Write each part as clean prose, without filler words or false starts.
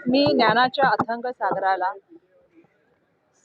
मी ज्ञानाच्या अथांग सागराला,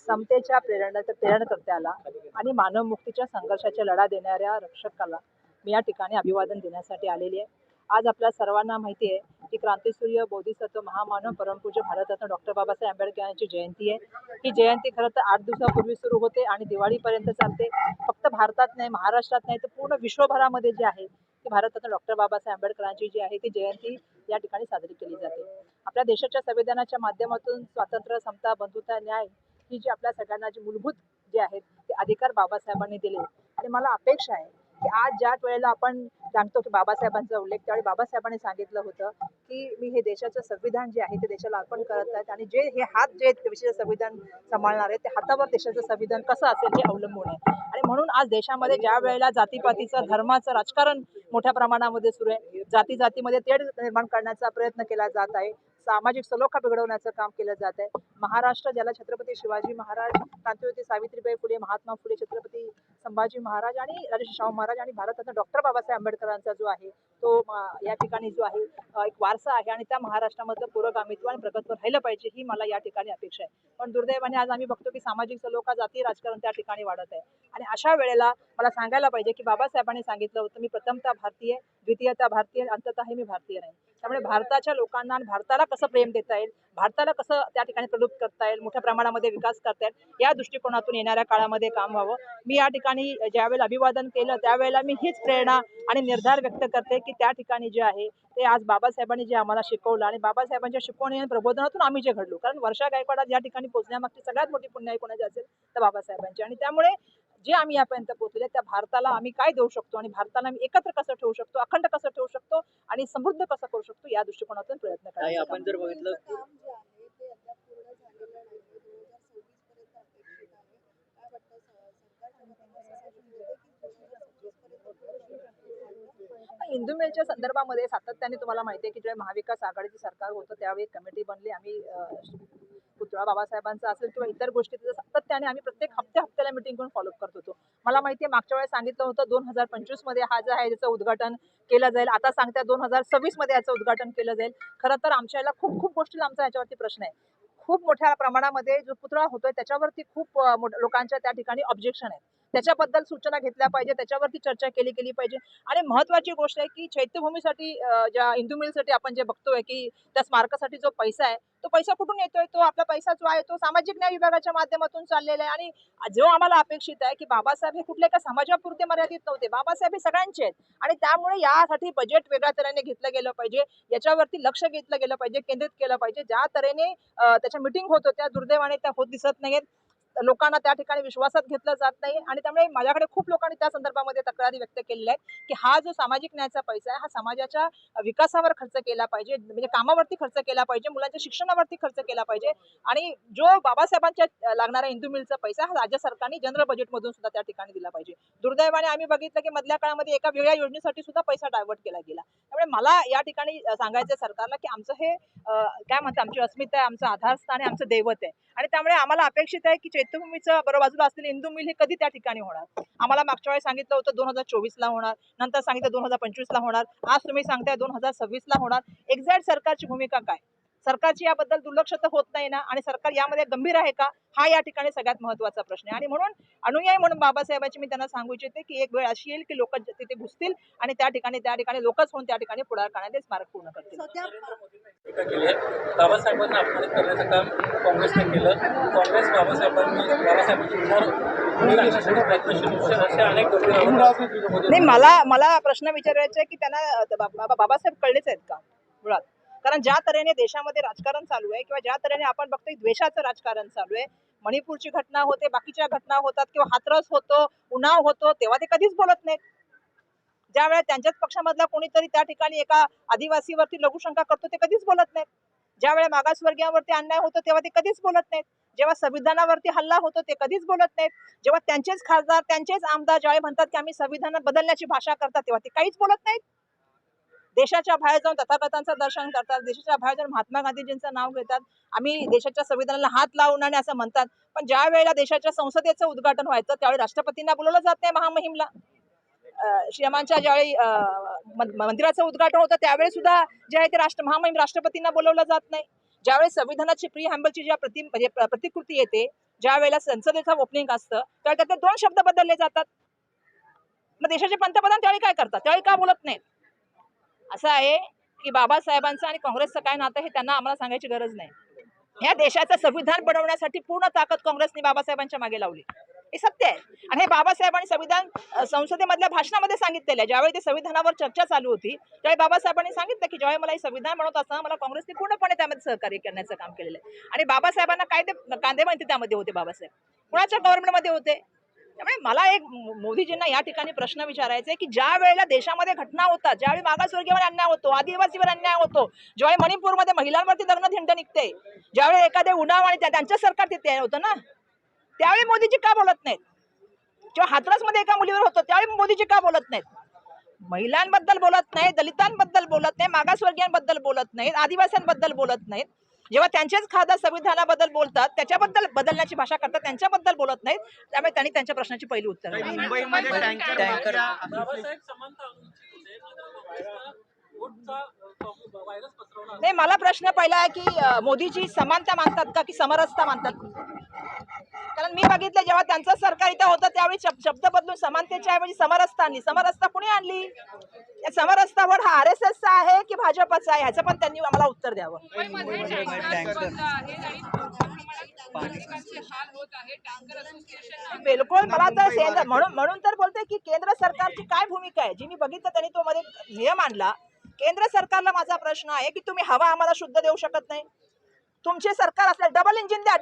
समतेच्या प्रेरणकर्त्याला आणि मानवमुक्तीच्या संघर्षाचा लढा देणाऱ्या रक्षकाला मी या ठिकाणी अभिवादन देण्यासाठी आलेली आहे. आज आपल्या सर्वांना माहिती आहे की क्रांतीसूर्य बोधिसत्व महामानव परमपूज्य भारतरत्न डॉक्टर बाबासाहेब आंबेडकर यांची जयंती आहे. ही जयंती खरं तर 8 दिवसापूर्वी सुरू होते आणि दिवाळीपर्यंत चालते. फक्त भारतात नाही, महाराष्ट्रात नाही, तर पूर्ण विश्वभरामध्ये जे आहे ती भारतरत्न डॉक्टर बाबासाहेब आंबेडकरांची जी आहे ती जयंती या ठिकाणी साजरी केली जाते. आपल्या देशाच्या संविधानाच्या माध्यमातून स्वातंत्र्य, समता, बंधुता, न्याय ही जी आपल्या सगळ्यांना जी मूलभूत जे आहेत ते अधिकार बाबासाहेबांनी दिले. आणि मला अपेक्षा आहे की आज ज्या वेळेला आपण जाणतो की बाबासाहेबांचा उल्लेख, त्यावेळी बाबासाहेबांनी सांगितलं होतं की मी हे देशाचं संविधान जे आहे ते देशाला अर्पण करत आहेत आणि जे हे हात जे देशाचं संविधान सांभाळणार आहेत ते हातावर देशाचं संविधान कसं असेल हे अवलंबून आहे. आणि म्हणून आज देशामध्ये ज्या वेळेला जातीपातीचं, धर्माचं राजकारण मोठ्या प्रमाणामध्ये सुरू आहे, जातीमध्ये तेढ निर्माण करण्याचा प्रयत्न केला जात आहे, सामाजिक सलोखा बिघडवण्याचं काम केलं जात आहे. महाराष्ट्र ज्याला छत्रपती शिवाजी महाराज, क्रांतिज्योती सावित्रीबाई फुले, महात्मा फुले, छत्रपती संभाजी महाराज आणि राजर्षी शाहू महाराज आणि भारतरत्न डॉक्टर बाबासाहेब आंबेडकरांचा जो आहे तो या ठिकाणी जो आहे एक वारसा आहे आणि त्या महाराष्ट्रामधलं पुरोगामित्व आणि प्रगतत्व राहिलं पाहिजे ही मला या ठिकाणी अपेक्षा आहे. पण दुर्दैवाने आज आम्ही बघतो की सामाजिक सलोखा, जाती राजकारण त्या ठिकाणी वाढत आहे. आणि अशा वेळेला मला सांगायला पाहिजे की बाबासाहेबांनी सांगितलं होतं, मी प्रथमतः भारतीय, द्वितीयतः भारतीय, अंततः मी भारतीय नाही. त्यामुळे भारताच्या लोकांना आणि भारताला कसं प्रेम देता येईल, भारताला कसं त्या ठिकाणी प्रलुब्ध करता येईल, मोठ्या प्रमाणामध्ये विकास करता येईल, या दृष्टिकोनातून येणाऱ्या काळामध्ये काम व्हावं. मी या ठिकाणी ज्यावेळेला अभिवादन केलं त्यावेळेला मी हीच प्रेरणा आणि निर्धार व्यक्त करते की त्या ठिकाणी जे आहे ते आज बाबासाहेबांनी जे आम्हाला शिकवलं आणि बाबासाहेबांच्या शिकवणी आणि प्रबोधनातून आम्ही जे घडलो. कारण वर्षा गायकवाड या ठिकाणी पोहोचण्यामागची सगळ्यात मोठी पुण्याई कोणाची असेल तर बाबासाहेबांची. आणि त्यामुळे जे आम्ही यापर्यंत पोहोचले त्या भारताला आम्ही काय देऊ शकतो आणि भारताला आम्ही एकत्र कसं ठेवू शकतो, अखंड कसं ठेवू शकतो आणि समृद्ध कसं करू शकतो या दृष्टिकोनातून प्रयत्न करायचा. आपण जर बघितलं इंदू मिलच्या संदर्भामध्ये सातत्याने तुम्हाला माहिती आहे की जेव्हा महाविकास आघाडीचं सरकार होतं त्यावेळी कमिटी बनली. आम्ही पुतळा बाबासाहेबांचा असेल किंवा इतर गोष्टी सातत्याने आम्ही प्रत्येक हप्त्याला मिटिंग करून फॉलोअप करत होतो. मला माहिती आहे मागच्या वेळेस सांगितलं होतं 2025 मध्ये हा जो आहे त्याचं उद्घाटन केलं जाईल. आता सांगत्या 2026 मध्ये याचं उद्घाटन केलं जाईल. खरं तर आमच्या याला खूप गोष्टीला आमचा याच्यावरती प्रश्न आहे. खूप मोठ्या प्रमाणामध्ये जो पुतळा होतोय त्याच्यावरती खूप लोकांच्या त्या ठिकाणी ऑब्जेक्शन आहे. त्याच्याबद्दल सूचना घेतल्या पाहिजे, त्याच्यावरती चर्चा केली पाहिजे. आणि महत्वाची गोष्ट आहे की चैत्यभूमीसाठी ज्या इंदू मिलसाठी आपण जे बघतोय की त्या स्मारकासाठी जो पैसा आहे तो पैसा कुठून येतोय, तो आपला पैसा जो आहे तो सामाजिक न्याय विभागाच्या माध्यमातून चाललेला आहे. आणि जो आम्हाला अपेक्षित आहे की बाबासाहेब हे कुठल्या एका समाजापुरते मर्यादित नव्हते, बाबासाहेब हे सगळ्यांचे आहेत. आणि त्यामुळे यासाठी बजेट वेगळ्या तऱ्हेने घेतलं गेलं पाहिजे, याच्यावरती लक्ष घेतलं गेलं पाहिजे, केंद्रित केलं पाहिजे. ज्या तऱ्हेने त्याच्या मिटिंग होत होत्या दुर्दैवाने त्या होत दिसत नाहीत, लोकांना त्या ठिकाणी विश्वासात घेतलं जात नाही. आणि त्यामुळे माझ्याकडे खूप लोकांनी त्या संदर्भामध्ये तक्रारी व्यक्त केलेल्या आहेत की हा जो सामाजिक न्यायाचा पैसा आहे हा समाजाच्या विकासावर खर्च केला पाहिजे, म्हणजे कामावरती खर्च केला पाहिजे, मुलांच्या शिक्षणावरती खर्च केला पाहिजे. आणि जो बाबासाहेबांच्या लागणारा इंदू मिलचा पैसा हा राज्य सरकारने जनरल बजेटमधून सुद्धा त्या ठिकाणी दिला पाहिजे. दुर्दैवाने आम्ही बघितलं की मधल्या काळामध्ये एका वेगळ्या योजनेसाठी सुद्धा पैसा डायव्हर्ट केला गेला. त्यामुळे मला या ठिकाणी सांगायचं सरकारला की आमचं हे काय म्हणतात, आमची अस्मिता आहे, आमचं आधारस्थान आहे, आमचं दैवत आहे. आणि त्यामुळे आम्हाला अपेक्षित आहे की चैत्यभूमीचं बरोबर बाजूला असलेले इंदू मिल हे कधी त्या ठिकाणी होणार. आम्हाला मागच्या वेळेस सांगितलं होतं 2024 ला होणार, नंतर सांगितलं 2025 ला होणार, आज तुम्ही सांगताय 2026 ला होणार. एक्झॅक्ट सरकारची भूमिका काय, सरकारची याबद्दल दुर्लक्ष तर होत नाही ना, आणि सरकार यामध्ये गंभीर आहे का, हा या ठिकाणी सगळ्यात महत्वाचा प्रश्न आहे. आणि म्हणून अनुयायी म्हणून बाबासाहेबांची मी त्यांना सांगू इच्छिते की एक वेळ अशी येईल की लोक तिथे घुसतील आणि त्या ठिकाणी लोकच होऊन त्या ठिकाणी पुढाकार ते स्मारक पूर्ण करतील. बाबासाहेबांना अपमानित करण्याचं काम काँग्रेसने केलं. काँग्रेस नाही, मला प्रश्न विचारायचा आहे की त्यांना बाबासाहेब कळलेच आहेत का मुळात. कारण ज्या तऱ्हेने देशामध्ये राजकारण चालू आहे किंवा ज्या तऱ्हेने आपण बघतोय द्वेषाचं राजकारण चालू आहे, मणिपूरची घटना होते, बाकीच्या घटना होतात किंवा हाथरस होतो, उन्नाव होतो, तेव्हा ते कधीच बोलत नाहीत. ज्या वेळेला त्यांच्याच पक्षामधला कोणीतरी त्या ठिकाणी एका आदिवासीवरती लघुशंका करतो ते कधीच बोलत नाहीत. ज्या वेळेला मागासवर्गीयांवरती अन्याय होतो तेव्हा ते कधीच बोलत नाहीत. जेव्हा संविधानावरती हल्ला होतो ते कधीच बोलत नाहीत. जेव्हा त्यांचेच खासदार, त्यांचेच आमदार ज्यावेळी म्हणतात की आम्ही संविधान बदलण्याची भाषा करतात तेव्हा ते काहीच बोलत नाहीत. देशाच्या बाहेर जाऊन तथागतांचं दर्शन करतात, देशाच्या बाहेर जाऊन महात्मा गांधीजींचं नाव घेतात, आम्ही देशाच्या संविधानाला हात लावणार नाही असं म्हणतात. पण ज्या वेळेला देशाच्या संसदेचं उद्घाटन व्हायचं त्यावेळी राष्ट्रपतींना बोलवलं जात नाही महामहिमला. श्रीमानच्या ज्यावेळी मंदिराचं उद्घाटन होतं त्यावेळी सुद्धा जे आहे ते महामहिम राष्ट्रपतींना बोलवलं जात नाही. ज्यावेळेस संविधानाची प्री हॅम्बलची ज्या म्हणजे प्रतिकृती येते, ज्या वेळेला संसदेचं ओपनिंग असतं त्यावेळी त्यातले 2 शब्द बदलले जातात. मग देशाचे पंतप्रधान त्यावेळी काय करतात, त्यावेळी का बोलत नाहीत? असं आहे की बाबासाहेबांचं आणि काँग्रेसचं काय नातं हे त्यांना आम्हाला सांगायची गरज नाही. या देशाचं संविधान बनवण्यासाठी पूर्ण ताकद काँग्रेसने बाबासाहेबांच्या मागे लावली, हे सत्य आहे. आणि हे बाबासाहेबांनी संविधान संसदेमधल्या भाषणामध्ये सांगितलेलं आहे. ज्यावेळी ते संविधानावर चर्चा चालू होती त्यावेळी बाबासाहेबांनी सांगितलं की ज्यावेळी मला हे संविधान बनवत असताना मला काँग्रेसने पूर्णपणे त्यामध्ये सहकार्य करण्याचं काम केलेलं आहे. आणि बाबासाहेबांना काय ते कांदे माहिती त्यामध्ये होते बाबासाहेब, कुणाच्या गव्हर्नमेंटमध्ये होते. त्यामुळे मला एक मोदीजींना या ठिकाणी प्रश्न विचारायचा आहे की ज्या वेळेला देशामध्ये घटना होतात, ज्यावेळी मागासवर्गीयांवर अन्याय होतो, आदिवासीवर अन्याय होतो, ज्यावेळी मणिपूरमध्ये महिलांवरती दगड निघते, ज्यावेळी एखादे उन्हाव आणि त्यांचं सरकार तिथे होतं ना, त्यावेळी मोदीजी का बोलत नाहीत? किंवा हाथरसमध्ये एका मुलीवर होतं त्यावेळी मोदीजी का बोलत नाहीत? महिलांबद्दल बोलत नाहीत, दलितांबद्दल बोलत नाही, मागासवर्गीयांबद्दल बोलत नाहीत, आदिवासींबद्दल बोलत नाहीत. जेव्हा त्यांचेच खासदार संविधानाबद्दल बोलतात, त्याच्याबद्दल बदलण्याची भाषा करतात, त्यांच्याबद्दल बोलत नाहीत. त्यामुळे त्यांनी त्यांच्या प्रश्नाची पहिली उत्तर दिली. मुंबईमध्ये टँकर बाबासाहेब समानता उंची होते, मात्र वोटचा व्हायरस पसरवला. नाही, मला प्रश्न पहिला आहे की मोदीजी समानता मानतात का की समरसता मानतात? कारण मी बघितलं जेव्हा त्यांचं सरकार इथं होतं त्यावेळी शब्द बदलून समानतेच्या ऐवजी समरसता आणली. समरसता कुणी आणली? या समरसतावर हा RSSचा आहे की भाजपचा आहे, ह्याचं पण त्यांनी आम्हाला उत्तर द्यावं. बिलकुल. मला तर म्हणून तर बोलते की केंद्र सरकारची काय भूमिका आहे जी मी बघितलं. त्यांनी तो मध्ये नियम आणला. केंद्र सरकारला माझा प्रश्न आहे की तुम्ही हवा आम्हाला शुद्ध देऊ शकत नाही? तुमचे सरकार असलं डबल इंजिन द्या,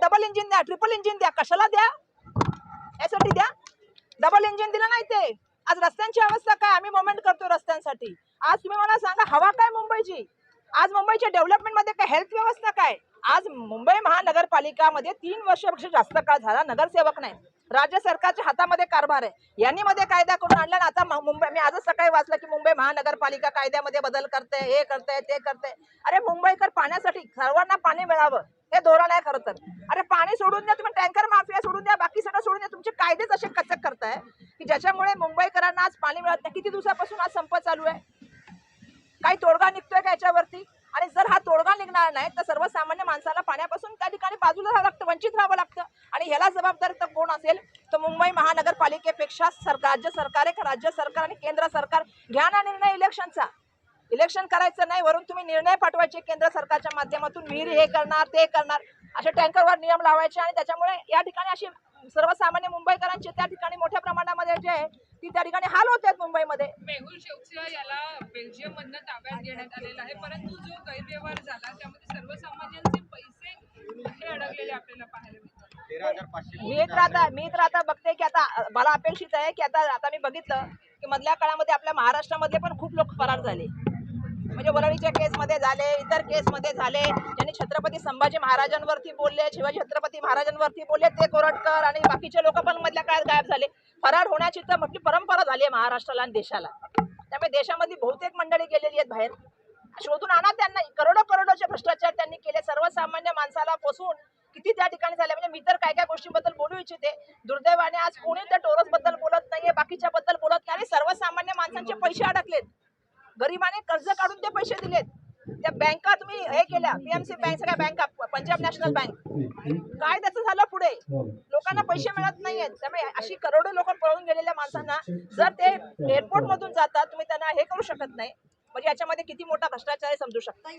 ट्रिपल इंजिन द्या, कशाला द्या? यासाठी द्या. डबल इंजिन दिलं नाही ते. आज रस्त्यांची अवस्था काय? आम्ही मुवमेंट करतो रस्त्यांसाठी. आज तुम्ही मला सांगा हवा काय मुंबईची? आज मुंबईच्या डेव्हलपमेंट मध्ये काय, हेल्थ व्यवस्था काय? आज मुंबई महानगरपालिकामध्ये 3 वर्षापेक्षा जास्त काळ झाला नगरसेवक नाही. राज्य सरकारच्या हातामध्ये कारभार आहे. यांनी मध्ये कायदा करून आणला ना, आता मुंबई, मी आजच सकाळी वाचलं की मुंबई महानगरपालिका कायद्यामध्ये बदल करते, हे करते, ते करते. अरे मुंबईकर पाण्यासाठी सर्वांना पाणी मिळावं हे धोरण आहे खरं तर. अरे पाणी सोडून द्या, तुम्ही टँकर माफिया सोडून द्या, बाकी सगळं सोडून द्या. तुमचे कायदेच असे कचक करताय की ज्याच्यामुळे मुंबईकरांना आज पाणी मिळत नाही. किती दिवसापासून आज संप चालू आहे? काही तोडगा निघतोय का याच्यावरती? आणि जर हा तोडगा निघणार नाही तर सर्वसामान्य माणसाला पाण्यापासून त्या ठिकाणी बाजूला राहावं लागतं, वंचित राहावं लागतं. आणि ह्याला जबाबदार तर कोण असेल? तर मुंबई महानगरपालिकेपेक्षा राज्य सरकार आहे. राज्य सरकार आणि केंद्र सरकार घ्या ना निर्णय इलेक्शनचा. इलेक्शन करायचं नाही, वरून तुम्ही निर्णय पाठवायचे केंद्र सरकारच्या माध्यमातून, विहिरी हे करणार, ते करणार, असे टँकरवर नियम लावायचे. आणि त्याच्यामुळे या ठिकाणी अशी सर्वसामान्य मुंबईकरांचे त्या ठिकाणी मोठ्या प्रमाणामध्ये जे आहे ती त्या ठिकाणी हाल होत आहेत मुंबईमध्ये. मेहुल चोक्सी याला बेल्जियम मधनं ताब्यात घेण्यात आलेला आहे, परंतु जो गैरव्यवहार झाला त्यामध्ये सर्वसामान्यांचे पैसे हे अडकलेले आपल्याला पाहायला मिळतात. 13,500 मी तर आता बघते की आता मला अपेक्षित आहे की आता मी बघितलं की मधल्या काळामध्ये आपल्या महाराष्ट्रामध्ये पण खूप लोक फरार झाले. म्हणजे वरळीच्या केसमध्ये झाले, इतर केसमध्ये झाले. ज्यांनी छत्रपती संभाजी महाराजांवरती बोलले, शिवाजी छत्रपती महाराजांवरती बोलले, ते कोरटकर आणि बाकीचे लोक पण मधल्या काळात गायब झाले. फरार होण्याची तर म्हटली परंपरा झाली आहे महाराष्ट्राला आणि देशाला. त्यामुळे देशामध्ये बहुतेक मंडळी गेलेली आहेत बाहेर. शोधून आणा त्यांना. करोडोचे भ्रष्टाचार त्यांनी केले. सर्वसामान्य माणसाला फसवून किती त्या ठिकाणी झाले. म्हणजे मी तर काय काय गोष्टींबद्दल बोलू इच्छिते. दुर्दैवाने आज कोणी त्या टोरस बद्दल बोलत नाहीये, बाकीच्या बद्दल बोलत नाही. आणि सर्वसामान्य माणसांचे पैसे अडकलेत. गरिबाने कर्ज काढून ते पैसे दिलेत. त्या बँका तुम्ही हे केल्या, PMC बँक, सगळ्या बँका, पंजाब नॅशनल बँक, काय त्याचं झालं पुढे? लोकांना पैसे मिळत नाहीयेत. त्यामुळे अशी करोडो लोक पळून गेलेल्या माणसांना जर ते एअरपोर्ट मधून जातात, तुम्ही त्यांना हे करू शकत नाही, म्हणजे याच्यामध्ये किती मोठा भ्रष्टाचार आहे समजू शकता.